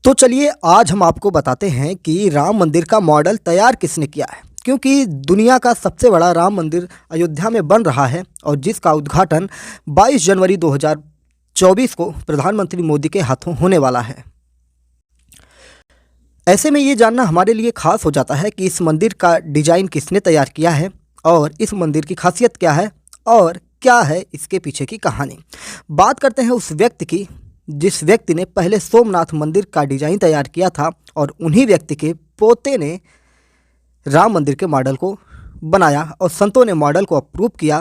तो चलिए आज हम आपको बताते हैं कि राम मंदिर का मॉडल तैयार किसने किया है, क्योंकि दुनिया का सबसे बड़ा राम मंदिर अयोध्या में बन रहा है और जिसका उद्घाटन 22 जनवरी 2024 को प्रधानमंत्री मोदी के हाथों होने वाला है। ऐसे में ये जानना हमारे लिए खास हो जाता है कि इस मंदिर का डिजाइन किसने तैयार किया है और इस मंदिर की खासियत क्या है और क्या है इसके पीछे की कहानी। बात करते हैं उस व्यक्ति की जिस व्यक्ति ने पहले सोमनाथ मंदिर का डिजाइन तैयार किया था और उन्हीं व्यक्ति के पोते ने राम मंदिर के मॉडल को बनाया और संतों ने मॉडल को अप्रूव किया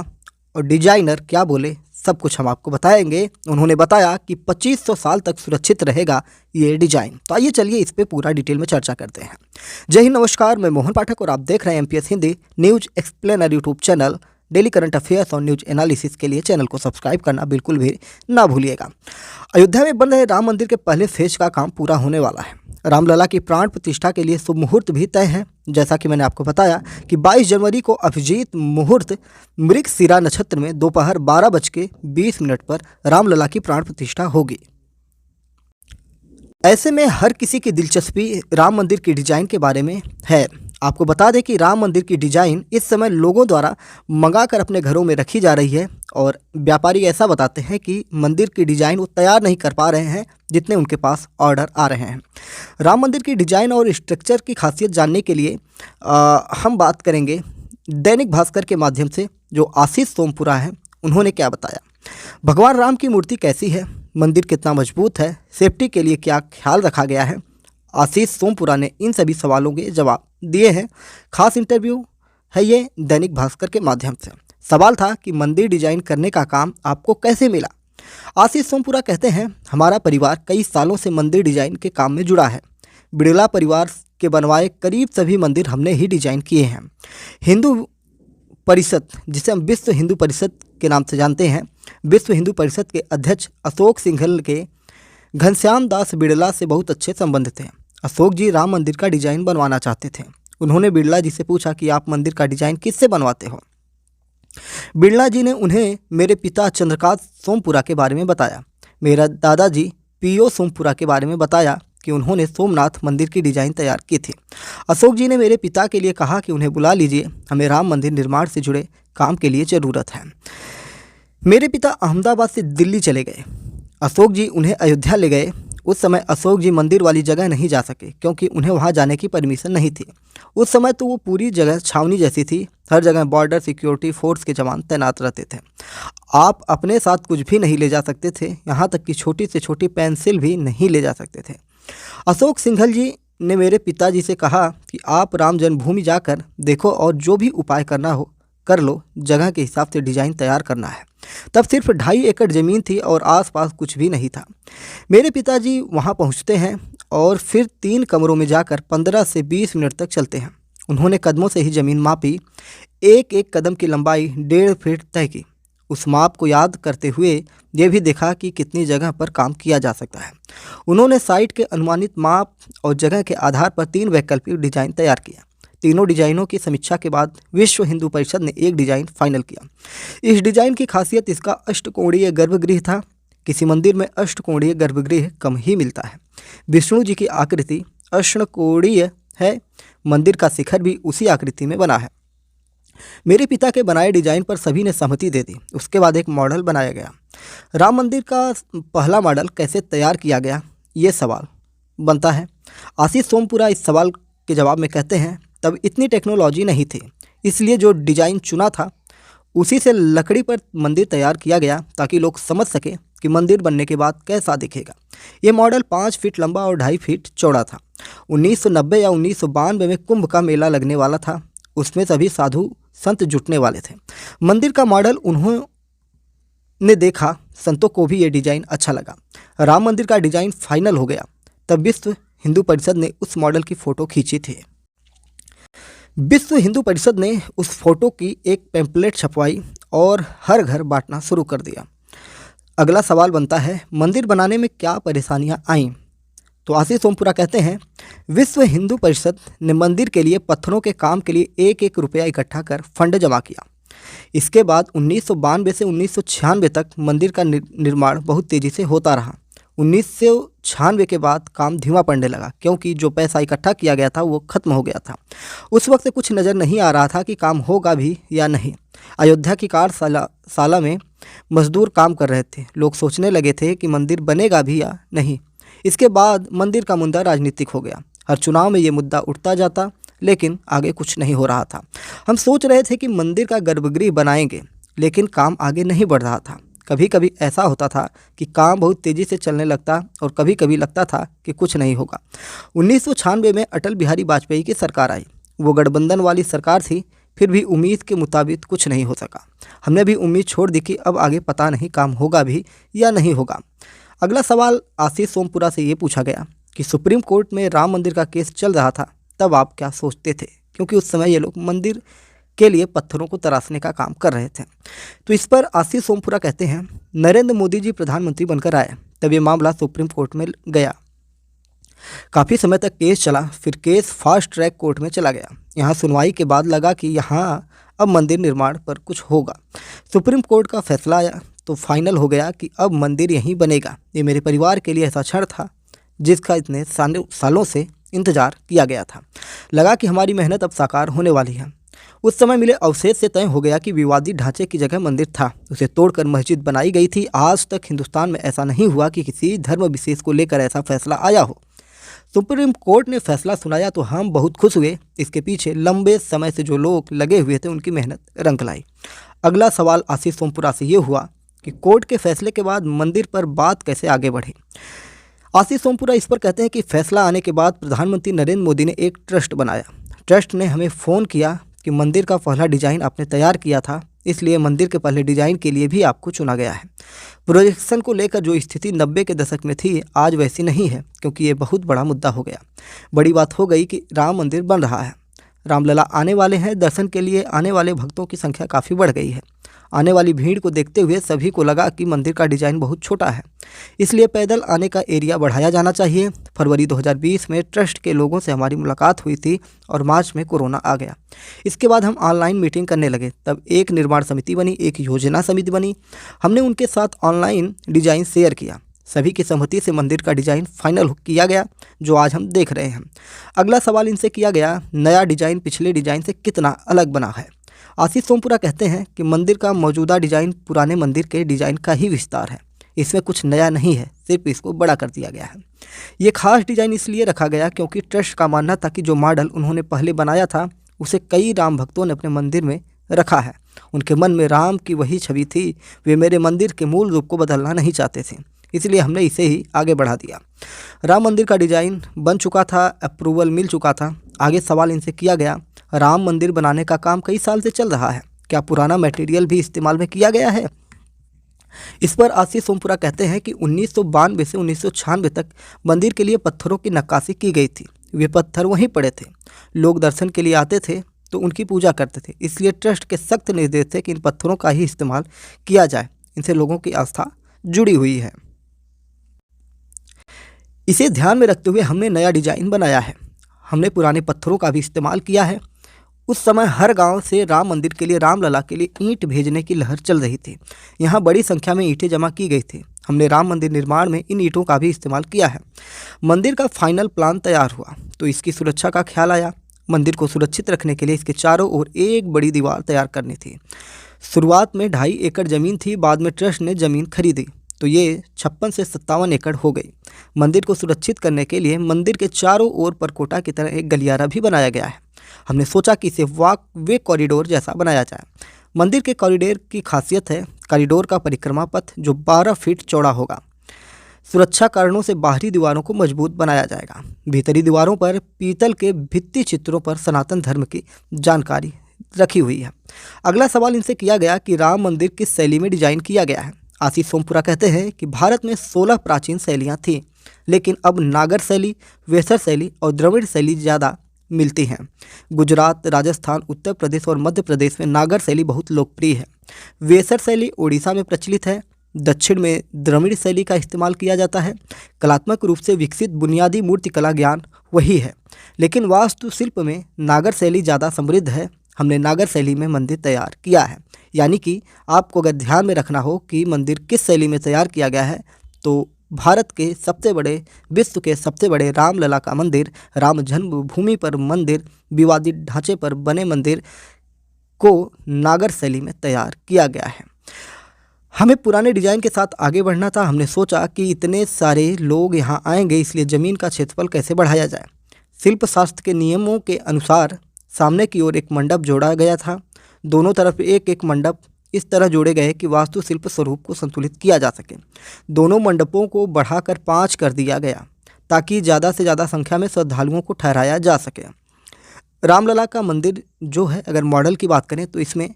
और डिजाइनर क्या बोले सब कुछ हम आपको बताएंगे। उन्होंने बताया कि 2500 साल तक सुरक्षित रहेगा ये डिजाइन। तो आइए चलिए इस पे पूरा डिटेल में चर्चा करते हैं। जय हिंद, नमस्कार, मैं मोहन पाठक और आप देख रहे हैं MPS Hindi news explainer YouTube channel. Daily current affairs और न्यूज एनालिसिस के लिए चैनल को सब्सक्राइब करना बिल्कुल भी ना भूलिएगा। अयोध्या में बन रहे राम मंदिर के पहले फेज का काम पूरा होने वाला है। रामलला की प्राण प्रतिष्ठा के लिए शुभ मुहूर्त भी तय है। जैसा कि मैंने आपको बताया कि 22 जनवरी को अभिजीत मुहूर्त मृगशिरा नक्षत्र में दोपहर 12:20 पर रामलला की प्राण प्रतिष्ठा होगी। ऐसे में हर किसी की दिलचस्पी राम मंदिर की डिजाइन के बारे में है। आपको बता दें कि राम मंदिर की डिजाइन इस समय लोगों द्वारा मंगाकर अपने घरों में रखी जा रही है और व्यापारी ऐसा बताते हैं कि मंदिर की डिजाइन वो तैयार नहीं कर पा रहे हैं जितने उनके पास ऑर्डर आ रहे हैं। राम मंदिर की डिजाइन और स्ट्रक्चर की खासियत जानने के लिए हम बात करेंगे दैनिक भास्कर के माध्यम से। जो आशीष सोमपुरा है उन्होंने क्या बताया, भगवान राम की मूर्ति कैसी है, मंदिर कितना मजबूत है, सेफ्टी के लिए क्या ख्याल रखा गया है। आशीष सोमपुरा ने इन सभी सवालों के जवाब दिए हैं। खास इंटरव्यू है ये दैनिक भास्कर के माध्यम से। सवाल था कि मंदिर डिजाइन करने का काम आपको कैसे मिला। आशीष सोमपुरा कहते हैं, हमारा परिवार कई सालों से मंदिर डिजाइन के काम में जुड़ा है। बिड़ला परिवार के बनवाए करीब सभी मंदिर हमने ही डिजाइन किए हैं। हिंदू परिषद, जिसे हम विश्व हिंदू परिषद के नाम से जानते हैं, विश्व हिंदू परिषद के अध्यक्ष अशोक सिंघल के घनश्याम दास बिड़ला से बहुत अच्छे संबंध थे। अशोक जी राम मंदिर का डिजाइन बनवाना चाहते थे। उन्होंने बिड़ला जी से पूछा कि आप मंदिर का डिजाइन किससे बनवाते हो। बिड़ला जी ने उन्हें मेरे पिता चंद्रकांत सोमपुरा के बारे में बताया। मेरा दादाजी पीओ सोमपुरा के बारे में बताया कि उन्होंने सोमनाथ मंदिर की डिजाइन तैयार की थी। अशोक जी ने मेरे पिता के लिए कहा कि उन्हें बुला लीजिए, हमें राम मंदिर निर्माण से जुड़े काम के लिए ज़रूरत है। मेरे पिता अहमदाबाद से दिल्ली चले गए। अशोक जी उन्हें अयोध्या ले गए। उस समय अशोक जी मंदिर वाली जगह नहीं जा सके क्योंकि उन्हें वहां जाने की परमिशन नहीं थी। उस समय तो वो पूरी जगह छावनी जैसी थी, हर जगह बॉर्डर सिक्योरिटी फोर्स के जवान तैनात रहते थे। आप अपने साथ कुछ भी नहीं ले जा सकते थे, यहाँ तक कि छोटी से छोटी पेंसिल भी नहीं ले जा सकते थे। अशोक सिंघल जी ने मेरे पिताजी से कहा कि आप राम जन्मभूमि जाकर देखो और जो भी उपाय करना हो कर लो, जगह के हिसाब से डिजाइन तैयार करना है। तब सिर्फ 2.5 एकड़ ज़मीन थी और आसपास कुछ भी नहीं था। मेरे पिताजी वहां पहुंचते हैं और फिर 3 कमरों में जाकर 15 से 20 मिनट तक चलते हैं। उन्होंने कदमों से ही ज़मीन मापी, एक एक कदम की लंबाई 1.5 फीट तय की। उस माप को याद करते हुए ये भी देखा कि कितनी जगह पर काम किया जा सकता है। उन्होंने साइट के अनुमानित माप और जगह के आधार पर 3 वैकल्पिक डिजाइन तैयार किया। तीनों डिजाइनों की समीक्षा के बाद विश्व हिंदू परिषद ने एक डिजाइन फाइनल किया। इस डिजाइन की खासियत इसका अष्टकोणीय गर्भगृह था। किसी मंदिर में अष्टकोणीय गर्भगृह कम ही मिलता है। विष्णु जी की आकृति अष्टकोणीय है। मंदिर का शिखर भी उसी आकृति में बना है। मेरे पिता के बनाए डिजाइन पर सभी ने सहमति दे दी। उसके बाद एक मॉडल बनाया गया। राम मंदिर का पहला मॉडल कैसे तैयार किया गया, ये सवाल बनता है। आशीष सोमपुरा इस सवाल के जवाब में कहते हैं, तब इतनी टेक्नोलॉजी नहीं थी, इसलिए जो डिजाइन चुना था उसी से लकड़ी पर मंदिर तैयार किया गया ताकि लोग समझ सके कि मंदिर बनने के बाद कैसा दिखेगा। ये मॉडल 5 फीट लंबा और 2.5 फीट चौड़ा था। 1990 या 1992 में कुंभ का मेला लगने वाला था। उसमें सभी साधु संत जुटने वाले थे। मंदिर का मॉडल उन्होंने देखा, संतों को भी ये डिजाइन अच्छा लगा। राम मंदिर का डिजाइन फाइनल हो गया। तब विश्व हिंदू परिषद ने उस मॉडल की फ़ोटो खींची थी। विश्व हिंदू परिषद ने उस फोटो की एक पैम्पलेट छपवाई और हर घर बांटना शुरू कर दिया। अगला सवाल बनता है, मंदिर बनाने में क्या परेशानियां आईं? तो आशीष सोमपुरा कहते हैं, विश्व हिंदू परिषद ने मंदिर के लिए पत्थरों के काम के लिए 1-1 रुपया इकट्ठा कर फंड जमा किया। इसके बाद 1992 से 1996 तक मंदिर का निर्माण बहुत तेज़ी से होता रहा। 1996 के बाद काम धीमा पड़ने लगा क्योंकि जो पैसा इकट्ठा किया गया था वो खत्म हो गया था। उस वक्त कुछ नज़र नहीं आ रहा था कि काम होगा भी या नहीं। अयोध्या की कार्यशाला में मजदूर काम कर रहे थे। लोग सोचने लगे थे कि मंदिर बनेगा भी या नहीं। इसके बाद मंदिर का मुद्दा राजनीतिक हो गया। हर चुनाव में ये मुद्दा उठता जाता, लेकिन आगे कुछ नहीं हो रहा था। हम सोच रहे थे कि मंदिर का गर्भगृह बनाएंगे, लेकिन काम आगे नहीं बढ़ रहा था। कभी कभी ऐसा होता था कि काम बहुत तेज़ी से चलने लगता और कभी कभी लगता था कि कुछ नहीं होगा। 1996 में अटल बिहारी वाजपेयी की सरकार आई। वो गठबंधन वाली सरकार थी, फिर भी उम्मीद के मुताबिक कुछ नहीं हो सका। हमने भी उम्मीद छोड़ दी कि अब आगे पता नहीं काम होगा भी या नहीं होगा। अगला सवाल आशीष सोमपुरा से ये पूछा गया कि सुप्रीम कोर्ट में राम मंदिर का केस चल रहा था, तब आप क्या सोचते थे? क्योंकि उस समय ये लोग मंदिर के लिए पत्थरों को तराशने का काम कर रहे थे। तो इस पर आशीष सोमपुरा कहते हैं, नरेंद्र मोदी जी प्रधानमंत्री बनकर आए, तब ये मामला सुप्रीम कोर्ट में गया। काफ़ी समय तक केस चला, फिर केस फास्ट ट्रैक कोर्ट में चला गया। यहाँ सुनवाई के बाद लगा कि यहाँ अब मंदिर निर्माण पर कुछ होगा। सुप्रीम कोर्ट का फैसला आया तो फाइनल हो गया कि अब मंदिर यहीं बनेगा। ये मेरे परिवार के लिए ऐसा क्षण था जिसका इतने सालों से इंतजार किया गया था। लगा कि हमारी मेहनत अब साकार होने वाली है। उस समय मिले अवशेष से तय हो गया कि विवादित ढांचे की जगह मंदिर था, उसे तोड़कर मस्जिद बनाई गई थी। आज तक हिंदुस्तान में ऐसा नहीं हुआ कि किसी धर्म विशेष को लेकर ऐसा फैसला आया हो। सुप्रीम कोर्ट ने फैसला सुनाया तो हम बहुत खुश हुए। इसके पीछे लंबे समय से जो लोग लगे हुए थे उनकी मेहनत रंग लाई। अगला सवाल आशीष सोमपुरा से ये हुआ कि कोर्ट के फैसले के बाद मंदिर पर बात कैसे आगे बढ़ी। आशीष सोमपुरा इस पर कहते हैं कि फैसला आने के बाद प्रधानमंत्री नरेंद्र मोदी ने एक ट्रस्ट बनाया। ट्रस्ट ने हमें फ़ोन किया कि मंदिर का पहला डिज़ाइन आपने तैयार किया था, इसलिए मंदिर के पहले डिज़ाइन के लिए भी आपको चुना गया है। प्रोजेक्शन को लेकर जो स्थिति 90 के दशक में थी, आज वैसी नहीं है, क्योंकि ये बहुत बड़ा मुद्दा हो गया। बड़ी बात हो गई कि राम मंदिर बन रहा है, रामलला आने वाले हैं। दर्शन के लिए आने वाले भक्तों की संख्या काफ़ी बढ़ गई है। आने वाली भीड़ को देखते हुए सभी को लगा कि मंदिर का डिज़ाइन बहुत छोटा है, इसलिए पैदल आने का एरिया बढ़ाया जाना चाहिए। फरवरी 2020 में ट्रस्ट के लोगों से हमारी मुलाकात हुई थी और मार्च में कोरोना आ गया। इसके बाद हम ऑनलाइन मीटिंग करने लगे। तब एक निर्माण समिति बनी, एक योजना समिति बनी। हमने उनके साथ ऑनलाइन डिज़ाइन शेयर किया। सभी की सहमति से मंदिर का डिज़ाइन फाइनल किया गया, जो आज हम देख रहे हैं। अगला सवाल इनसे किया गया, नया डिज़ाइन पिछले डिज़ाइन से कितना अलग बना है। आशीष सोमपुरा कहते हैं कि मंदिर का मौजूदा डिज़ाइन पुराने मंदिर के डिज़ाइन का ही विस्तार है, इसमें कुछ नया नहीं है, सिर्फ इसको बड़ा कर दिया गया है। ये खास डिज़ाइन इसलिए रखा गया क्योंकि ट्रस्ट का मानना था कि जो मॉडल उन्होंने पहले बनाया था उसे कई राम भक्तों ने अपने मंदिर में रखा है। उनके मन में राम की वही छवि थी। वे मेरे मंदिर के मूल रूप को बदलना नहीं चाहते थे, इसलिए हमने इसे ही आगे बढ़ा दिया। राम मंदिर का डिज़ाइन बन चुका था, अप्रूवल मिल चुका था। आगे सवाल इनसे किया गया, राम मंदिर बनाने का काम कई साल से चल रहा है, क्या पुराना मटेरियल भी इस्तेमाल में किया गया है? इस पर आशीष सोमपुरा कहते हैं कि 1992 से 1996 तक मंदिर के लिए पत्थरों की नक्काशी की गई थी। वे पत्थर वहीं पड़े थे, लोग दर्शन के लिए आते थे तो उनकी पूजा करते थे, इसलिए ट्रस्ट के सख्त निर्देश थे कि इन पत्थरों का ही इस्तेमाल किया जाए। इनसे लोगों की आस्था जुड़ी हुई है। इसे ध्यान में रखते हुए हमने नया डिज़ाइन बनाया है। हमने पुराने पत्थरों का भी इस्तेमाल किया है। उस समय हर गांव से राम मंदिर के लिए, रामलला के लिए ईंट भेजने की लहर चल रही थी। यहाँ बड़ी संख्या में ईंटें जमा की गई थी। हमने राम मंदिर निर्माण में इन ईंटों का भी इस्तेमाल किया है। मंदिर का फाइनल प्लान तैयार हुआ तो इसकी सुरक्षा का ख्याल आया। मंदिर को सुरक्षित रखने के लिए इसके चारों ओर एक बड़ी दीवार तैयार करनी थी। शुरुआत में 2.5 एकड़ ज़मीन थी, बाद में ट्रस्ट ने ज़मीन खरीदी तो ये 56 से 57 एकड़ हो गई। मंदिर को सुरक्षित करने के लिए मंदिर के चारों ओर परकोटा की तरह एक गलियारा भी बनाया गया है। हमने सोचा कि इसे वॉक वे कॉरिडोर जैसा बनाया जाए। मंदिर के कॉरिडोर की खासियत है कॉरिडोर का परिक्रमा पथ जो 12 फीट चौड़ा होगा। सुरक्षा कारणों से बाहरी दीवारों को मजबूत बनाया जाएगा। भीतरी दीवारों पर पीतल के भित्ति चित्रों पर सनातन धर्म की जानकारी रखी हुई है। अगला सवाल इनसे किया गया कि राम मंदिर किस शैली में डिजाइन किया गया है। आशीष सोमपुरा कहते हैं कि भारत में 16 प्राचीन शैलियाँ थीं, लेकिन अब नागर शैली, वेसर शैली और द्रविड़ शैली ज़्यादा मिलती हैं। गुजरात, राजस्थान, उत्तर प्रदेश और मध्य प्रदेश में नागर शैली बहुत लोकप्रिय है। वेसर शैली उड़ीसा में प्रचलित है। दक्षिण में द्रविड़ शैली का इस्तेमाल किया जाता है। कलात्मक रूप से विकसित बुनियादी मूर्तिकला ज्ञान वही है, लेकिन वास्तुशिल्प में नागर शैली ज़्यादा समृद्ध है। हमने नागर शैली में मंदिर तैयार किया है। यानी कि आपको अगर ध्यान में रखना हो कि मंदिर किस शैली में तैयार किया गया है तो भारत के सबसे बड़े विश्व के सबसे बड़े रामलला का मंदिर, राम जन्मभूमि पर मंदिर, विवादित ढांचे पर बने मंदिर को नागर शैली में तैयार किया गया है। हमें पुराने डिजाइन के साथ आगे बढ़ना था। हमने सोचा कि इतने सारे लोग यहाँ आएंगे, इसलिए ज़मीन का क्षेत्रफल कैसे बढ़ाया जाए। शिल्प शास्त्र के नियमों के अनुसार सामने की ओर एक मंडप जोड़ा गया था। दोनों तरफ एक एक मंडप इस तरह जोड़े गए कि वास्तुशिल्प स्वरूप को संतुलित किया जा सके। दोनों मंडपों को बढ़ाकर 5 कर दिया गया ताकि ज़्यादा से ज़्यादा संख्या में श्रद्धालुओं को ठहराया जा सके। रामलला का मंदिर जो है, अगर मॉडल की बात करें तो इसमें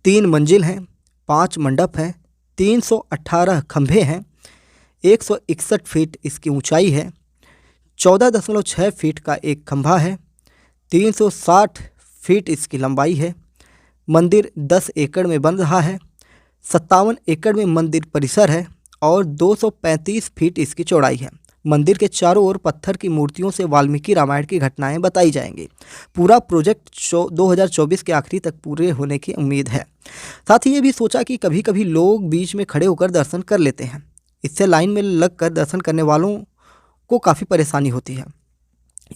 3 मंजिल हैं, 5 मंडप हैं, 318 खंभे हैं, 161 फीट इसकी ऊंचाई है, 14.6 फीट का एक खंभा है, 360 फीट इसकी लंबाई है। मंदिर 10 एकड़ में बन रहा है, 57 एकड़ में मंदिर परिसर है और 235 फीट इसकी चौड़ाई है। मंदिर के चारों ओर पत्थर की मूर्तियों से वाल्मीकि रामायण की घटनाएं बताई जाएंगी। पूरा प्रोजेक्ट 2024 के आखिरी तक पूरे होने की उम्मीद है। साथ ही ये भी सोचा कि कभी कभी लोग बीच में खड़े होकर दर्शन कर लेते हैं। इससे लाइन में लगकर दर्शन करने वालों को काफ़ी परेशानी होती है।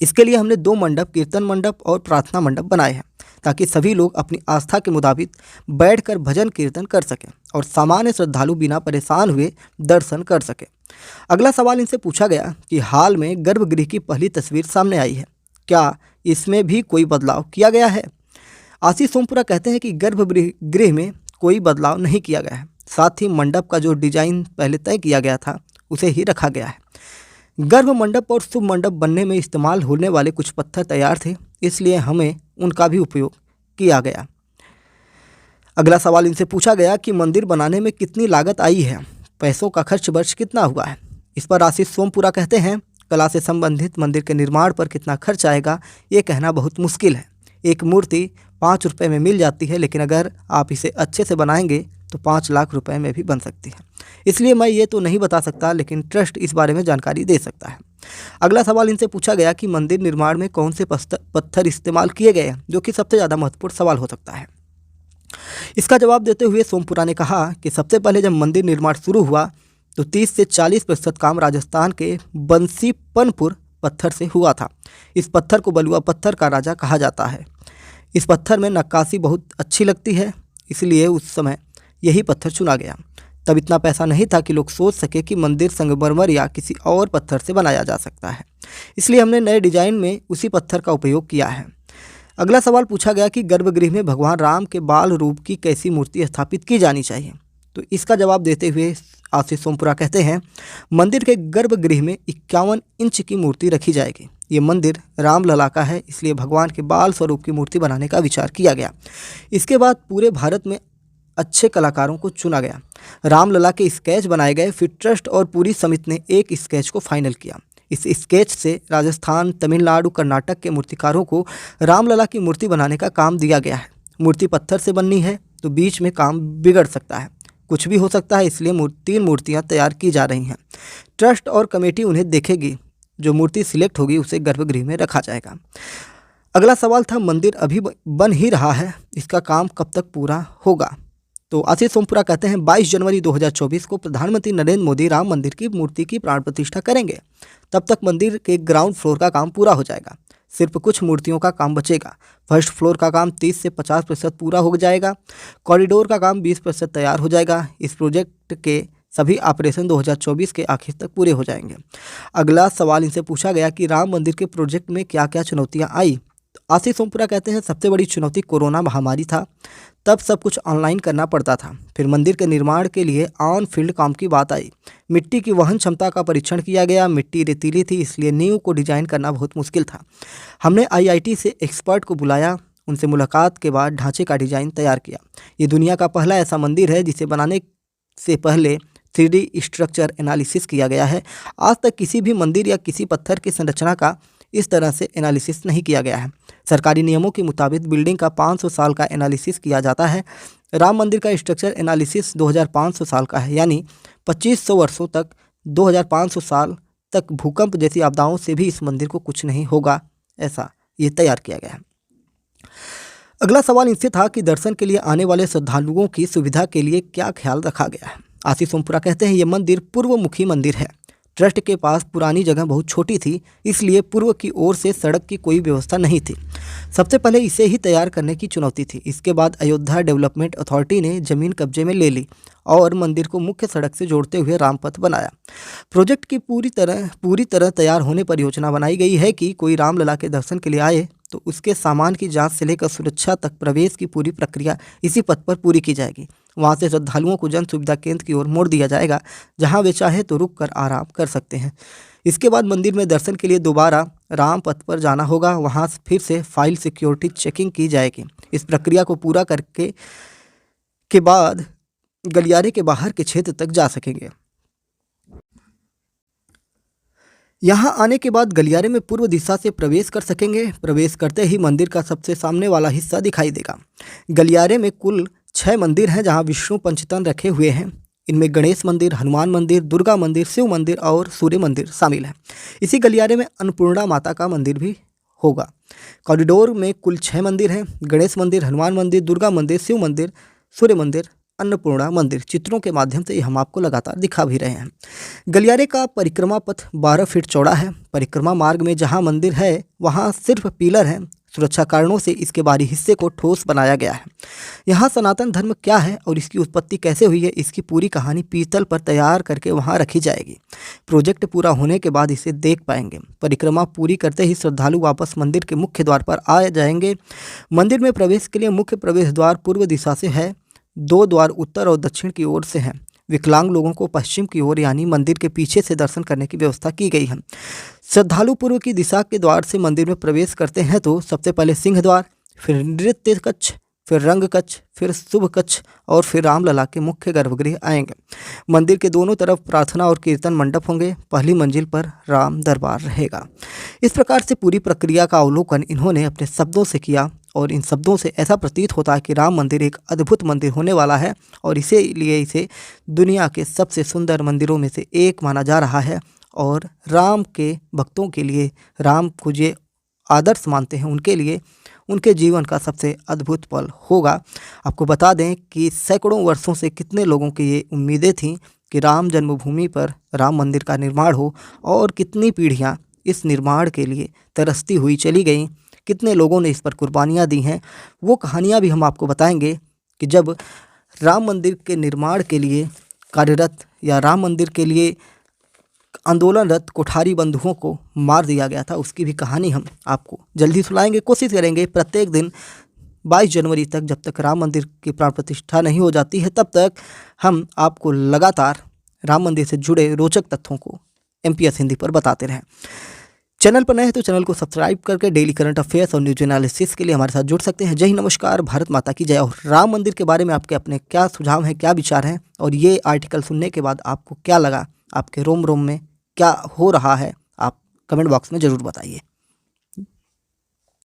इसके लिए हमने 2 मंडप, कीर्तन मंडप और प्रार्थना मंडप बनाए हैं ताकि सभी लोग अपनी आस्था के मुताबिक बैठकर भजन कीर्तन कर सकें और सामान्य श्रद्धालु बिना परेशान हुए दर्शन कर सकें। अगला सवाल इनसे पूछा गया कि हाल में गर्भगृह की पहली तस्वीर सामने आई है, क्या इसमें भी कोई बदलाव किया गया है? आशीष सोमपुरा कहते हैं कि गर्भगृह में कोई बदलाव नहीं किया गया है। साथ ही मंडप का जो डिजाइन पहले तय किया गया था उसे ही रखा गया है। गर्भ मंडप और शुभ मंडप बनने में इस्तेमाल होने वाले कुछ पत्थर तैयार थे, इसलिए हमें उनका भी उपयोग किया गया। अगला सवाल इनसे पूछा गया कि मंदिर बनाने में कितनी लागत आई है, पैसों का खर्च वर्ष कितना हुआ है। इस पर आशीष सोमपुरा कहते हैं, कला से संबंधित मंदिर के निर्माण पर कितना खर्च आएगा ये कहना बहुत मुश्किल है। एक मूर्ति 5 रुपये में मिल जाती है, लेकिन अगर आप इसे अच्छे से बनाएंगे तो 5 लाख रुपए में भी बन सकती है। इसलिए मैं ये तो नहीं बता सकता, लेकिन ट्रस्ट इस बारे में जानकारी दे सकता है। अगला सवाल इनसे पूछा गया कि मंदिर निर्माण में कौन से पत्थर इस्तेमाल किए गए हैं, जो कि सबसे ज़्यादा महत्वपूर्ण सवाल हो सकता है। इसका जवाब देते हुए सोमपुरा ने कहा कि सबसे पहले जब मंदिर निर्माण शुरू हुआ तो 30 से 40% काम राजस्थान के बंसीपनपुर पत्थर से हुआ था। इस पत्थर को बलुआ पत्थर का राजा कहा जाता है। इस पत्थर में नक्काशी बहुत अच्छी लगती है, इसलिए उस समय यही पत्थर चुना गया। तब इतना पैसा नहीं था कि लोग सोच सके कि मंदिर संगमरमर या किसी और पत्थर से बनाया जा सकता है, इसलिए हमने नए डिजाइन में उसी पत्थर का उपयोग किया है। अगला सवाल पूछा गया कि गर्भगृह में भगवान राम के बाल रूप की कैसी मूर्ति स्थापित की जानी चाहिए। तो इसका जवाब देते हुए आशीष सोमपुरा कहते हैं, मंदिर के गर्भगृह में 51 इंच की मूर्ति रखी जाएगी। ये मंदिर रामलला का है, इसलिए भगवान के बाल स्वरूप की मूर्ति बनाने का विचार किया गया। इसके बाद पूरे भारत में अच्छे कलाकारों को चुना गया। रामलला के स्केच बनाए गए, फिर ट्रस्ट और पूरी समिति ने एक स्केच को फाइनल किया। इस स्केच से राजस्थान, तमिलनाडु, कर्नाटक के मूर्तिकारों को रामलला की मूर्ति बनाने का काम दिया गया है। मूर्ति पत्थर से बननी है तो बीच में काम बिगड़ सकता है, कुछ भी हो सकता है, इसलिए 3 मूर्तियां तैयार की जा रही हैं। ट्रस्ट और कमेटी उन्हें देखेगी, जो मूर्ति सिलेक्ट होगी उसे गर्भगृह में रखा जाएगा। अगला सवाल था, मंदिर अभी बन ही रहा है, इसका काम कब तक पूरा होगा? तो आशीष सोमपुरा कहते हैं 22 जनवरी 2024 को प्रधानमंत्री नरेंद्र मोदी राम मंदिर की मूर्ति की प्राण प्रतिष्ठा करेंगे। तब तक मंदिर के ग्राउंड फ्लोर का काम पूरा हो जाएगा, सिर्फ कुछ मूर्तियों का काम बचेगा। फर्स्ट फ्लोर का काम 30 से 50% पूरा हो जाएगा। कॉरिडोर का काम 20% तैयार हो जाएगा। इस प्रोजेक्ट के सभी ऑपरेशन 2024 के आखिर तक पूरे हो जाएंगे। अगला सवाल इनसे पूछा गया कि राम मंदिर के प्रोजेक्ट में क्या क्या चुनौतियाँ आई। आशीष सोमपुरा कहते हैं, सबसे बड़ी चुनौती कोरोना महामारी था, तब सब कुछ ऑनलाइन करना पड़ता था। फिर मंदिर के निर्माण के लिए ऑन फील्ड काम की बात आई। मिट्टी की वहन क्षमता का परीक्षण किया गया। मिट्टी रेतीली थी, इसलिए नींव को डिजाइन करना बहुत मुश्किल था। हमने IIT से एक्सपर्ट को बुलाया, उनसे मुलाकात के बाद ढांचे का डिजाइन तैयार किया। ये दुनिया का पहला ऐसा मंदिर है जिसे बनाने से पहले 3D स्ट्रक्चर एनालिसिस किया गया है। आज तक किसी भी मंदिर या किसी पत्थर की संरचना का इस तरह से एनालिसिस नहीं किया गया है। सरकारी नियमों के मुताबिक बिल्डिंग का 500 साल का एनालिसिस किया जाता है। राम मंदिर का स्ट्रक्चर एनालिसिस 2500 साल का है, यानी 2500 वर्षों तक, 2500 साल तक भूकंप जैसी आपदाओं से भी इस मंदिर को कुछ नहीं होगा, ऐसा ये तैयार किया गया है। अगला सवाल इनसे था कि दर्शन के लिए आने वाले श्रद्धालुओं की सुविधा के लिए क्या ख्याल रखा गया है। आशीष सोमपुरा कहते हैं, ये मंदिर पूर्वमुखी मंदिर है। ट्रस्ट के पास पुरानी जगह बहुत छोटी थी, इसलिए पूर्व की ओर से सड़क की कोई व्यवस्था नहीं थी। सबसे पहले इसे ही तैयार करने की चुनौती थी। इसके बाद अयोध्या डेवलपमेंट अथॉरिटी ने जमीन कब्जे में ले ली और मंदिर को मुख्य सड़क से जोड़ते हुए रामपथ बनाया। प्रोजेक्ट की पूरी तरह तैयार होने पर योजना बनाई गई है कि कोई रामलला के दर्शन के लिए आए तो उसके सामान की जांच से लेकर सुरक्षा तक प्रवेश की पूरी प्रक्रिया इसी पथ पर पूरी की जाएगी। वहां से श्रद्धालुओं को जन सुविधा केंद्र की ओर मोड़ दिया जाएगा, जहां वे चाहे तो रुक कर आराम कर सकते हैं। इसके बाद मंदिर में दर्शन के लिए दोबारा राम पथ पर जाना होगा। वहां फिर से फाइल सिक्योरिटी चेकिंग की जाएगी। इस प्रक्रिया को पूरा करके के बाद गलियारे के बाहर के क्षेत्र तक जा सकेंगे। यहाँ आने के बाद गलियारे में पूर्व दिशा से प्रवेश कर सकेंगे। प्रवेश करते ही मंदिर का सबसे सामने वाला हिस्सा दिखाई देगा। गलियारे में कुल 6 मंदिर हैं, जहाँ विष्णु पंचतन रखे हुए हैं। इनमें गणेश मंदिर, हनुमान मंदिर, दुर्गा मंदिर, शिव मंदिर और सूर्य मंदिर शामिल है। इसी गलियारे में अन्नपूर्णा माता का मंदिर भी होगा। कॉरिडोर में कुल 6 मंदिर हैं: गणेश मंदिर, हनुमान मंदिर, दुर्गा मंदिर, शिव मंदिर, सूर्य मंदिर, अन्नपूर्णा मंदिर। चित्रों के माध्यम से हम आपको लगातार दिखा भी रहे हैं। गलियारे का परिक्रमा पथ 12 फीट चौड़ा है। परिक्रमा मार्ग में जहां मंदिर है वहां सिर्फ पिलर हैं। सुरक्षा कारणों से इसके बाहरी हिस्से को ठोस बनाया गया है। यहाँ सनातन धर्म क्या है और इसकी उत्पत्ति कैसे हुई है, इसकी पूरी कहानी पीतल पर तैयार करके वहाँ रखी जाएगी। प्रोजेक्ट पूरा होने के बाद इसे देख पाएंगे। परिक्रमा पूरी करते ही श्रद्धालु वापस मंदिर के मुख्य द्वार पर आ जाएंगे। मंदिर में प्रवेश के लिए मुख्य प्रवेश द्वार पूर्व दिशा से है। 2 द्वार उत्तर और दक्षिण की ओर से हैं। विकलांग लोगों को पश्चिम की ओर यानी मंदिर के पीछे से दर्शन करने की व्यवस्था की गई है। श्रद्धालु पूर्व की दिशा के द्वार से मंदिर में प्रवेश करते हैं तो सबसे पहले सिंह द्वार, फिर नृत्य कक्ष, फिर रंग कक्ष, फिर शुभ कक्ष और फिर रामलला के मुख्य गर्भगृह आएंगे। मंदिर के दोनों तरफ प्रार्थना और कीर्तन मंडप होंगे। पहली मंजिल पर राम दरबार रहेगा। इस प्रकार से पूरी प्रक्रिया का अवलोकन इन्होंने अपने शब्दों से किया और इन शब्दों से ऐसा प्रतीत होता है कि राम मंदिर एक अद्भुत मंदिर होने वाला है और इसीलिए इसे दुनिया के सबसे सुंदर मंदिरों में से एक माना जा रहा है। और राम के भक्तों के लिए, राम को जो आदर्श मानते हैं उनके लिए उनके जीवन का सबसे अद्भुत पल होगा। आपको बता दें कि सैकड़ों वर्षों से कितने लोगों की ये उम्मीदें थीं कि राम जन्मभूमि पर राम मंदिर का निर्माण हो और कितनी पीढ़ियाँ इस निर्माण के लिए तरसती हुई चली गईं। कितने लोगों ने इस पर कुर्बानियाँ दी हैं, वो कहानियाँ भी हम आपको बताएंगे कि जब राम मंदिर के निर्माण के लिए कार्यरत या राम मंदिर के लिए आंदोलनरत कोठारी बंधुओं को मार दिया गया था, उसकी भी कहानी हम आपको जल्दी सुनाएंगे। कोशिश करेंगे प्रत्येक दिन 22 जनवरी तक, जब तक राम मंदिर की प्राण प्रतिष्ठा नहीं हो जाती है, तब तक हम आपको लगातार राम मंदिर से जुड़े रोचक तथ्यों को MPS हिंदी पर बताते रहें। चैनल पर नए हैं तो चैनल को सब्सक्राइब करके डेली करंट अफेयर्स और न्यूज एनालिसिस के लिए हमारे साथ जुड़ सकते हैं। जय हिंद, नमस्कार, भारत माता की जय। और राम मंदिर के बारे में आपके अपने क्या सुझाव हैं, क्या विचार हैं और ये आर्टिकल सुनने के बाद आपको क्या लगा, आपके रोम रोम में क्या हो रहा है, आप कमेंट बॉक्स में ज़रूर बताइए।